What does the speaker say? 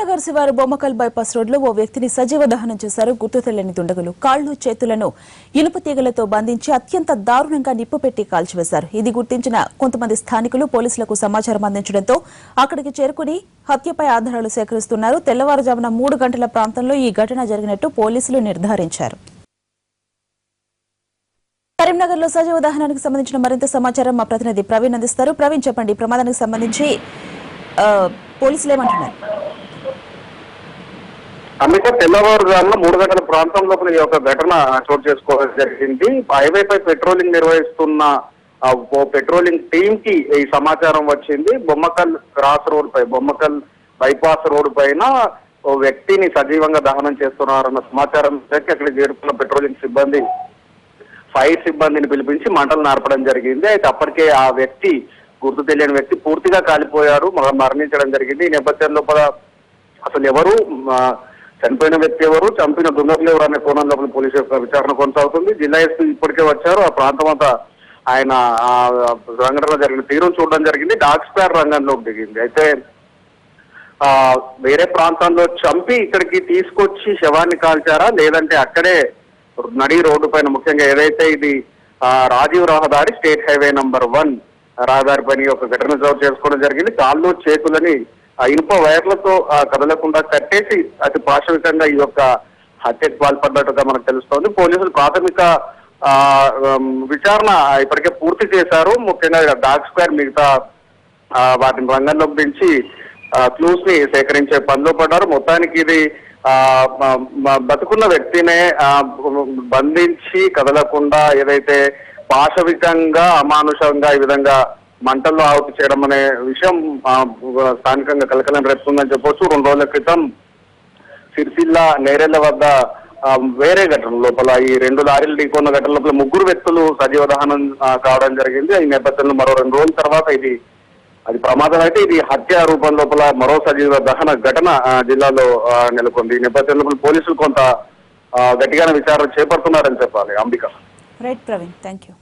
కరీంనగర్ శివారు బొమ్మకల్ బైపాస్ రోడ్లో ఓ వ్యక్తిని సజీవ దహనం చేశారు గుర్తు తెలియని దుండగులు. కాళ్లు చేతులను ఇనుప తీగలతో బంధించి అత్యంత దారుణంగా నిప్పుపెట్టి కాల్చివేశారు. ఇది గుర్తించిన కొంతమంది స్థానికులు పోలీసులకు సమాచారం అందించడంతో అక్కడికి చేరుకుని హత్యపై ఆధారాలు సేకరిస్తున్నారు. తెల్లవారుజామున 3 గంటల ప్రాంతంలో ఈ ఘటన జరిగినట్టు పోలీసులు నిర్ధారించారు. కరీంనగర్ లో సజీవ దహనానికి సంబంధించిన మరింత సమాచారం మా ప్రతినిధి ప్రవీణ్ అందిస్తారు. ప్రవీణ్, చెప్పండి, ప్రమాదానికి సంబంధించి పోలీసులు ఏమంటున్నారు? అమిత తెల్లవారుజామున 3 గంటల ప్రాంతంలో ఈ యొక్క ఘటన చోటు చేసుకోవడం జరిగింది. హైవేపై పెట్రోలింగ్ నిర్వహిస్తున్న పెట్రోలింగ్ టీమ్ కి ఈ సమాచారం వచ్చింది. బొమ్మకల్ క్రాస్ రోడ్ పై, బొమ్మకల్ బైపాస్ రోడ్ పైన ఓ వ్యక్తిని సజీవంగా దహనం చేస్తున్నారన్న సమాచారం అక్కడికి చేరుకున్న పెట్రోలింగ్ సిబ్బంది ఫైర్ సిబ్బందిని పిలిపించి మంటలు నార్పడం జరిగింది. అయితే అప్పటికే ఆ వ్యక్తి, గుర్తు తెలియని వ్యక్తి, పూర్తిగా కాలిపోయారు, మరణించడం జరిగింది. ఈ నేపథ్యం లోపల అసలు ఎవరు, చనిపోయిన వ్యక్తి ఎవరు, చంపిన దుండగులు ఎవరు అనే కోణం లోపల పోలీసు యొక్క విచారణ కొనసాగుతుంది. జిల్లా ఎస్పీ ఇప్పటికే వచ్చారు. ఆ ప్రాంతం అంతా ఆయన సంఘటన జరిగిన తీరును చూడడం జరిగింది. డాగ్ స్క్వాడ్ రంగంలోకి దిగింది. అయితే వేరే ప్రాంతంలో చంపి ఇక్కడికి తీసుకొచ్చి శవాన్ని కాల్చారా, లేదంటే అక్కడే నడి రోడ్డు పైన, ముఖ్యంగా ఏదైతే ఇది రాజీవ్ రహదారి, స్టేట్ హైవే నంబర్ 1 రహదారి పైన ఒక ఘటన చోటు చేసుకోవడం జరిగింది. కాళ్ళు చేతులని ఇనుప వైర్లతో కదలకుండా కట్టేసి అతి పాశవికంగా ఈ యొక్క హత్యకు పాల్పడ్డట్టుగా మనకు తెలుస్తోంది. పోలీసులు ప్రాథమిక విచారణ ఇప్పటికే పూర్తి చేశారు. ముఖ్యంగా డాగ్ స్క్వాడ్ మిగతా వాటిని రంగంలోకి దించి క్లూస్ ని సేకరించే పనిలో పడ్డారు. మొత్తానికి ఇది బతుకున్న వ్యక్తినే బంధించి కదలకుండా ఏదైతే పాశవికంగా అమానుషంగా ఈ విధంగా మంటల్లో ఆహుతి చేయడం అనే విషయం స్థానికంగా కలకలం రేపుతుందని చెప్పొచ్చు. 2 రోజుల క్రితం సిరిసిల్ల నేరెళ్ల వద్ద వేరే ఘటన లోపల, ఈ 2 లారీలు ఢీకొన్న ఘటన లోపల 3 వ్యక్తులు సజీవ దహనం కావడం జరిగింది. ఈ నేపథ్యంలో మరో 2 రోజుల తర్వాత అది ప్రమాదం అయితే ఇది హత్య రూపం లోపల మరో సజీవ దహన ఘటన జిల్లాలో నెలకొంది. ఈ నేపథ్యంలో పోలీసులు కొంత గట్టిగానే విచారణ చేపడుతున్నారని చెప్పాలి. Ambika. Right Praveen, thank you.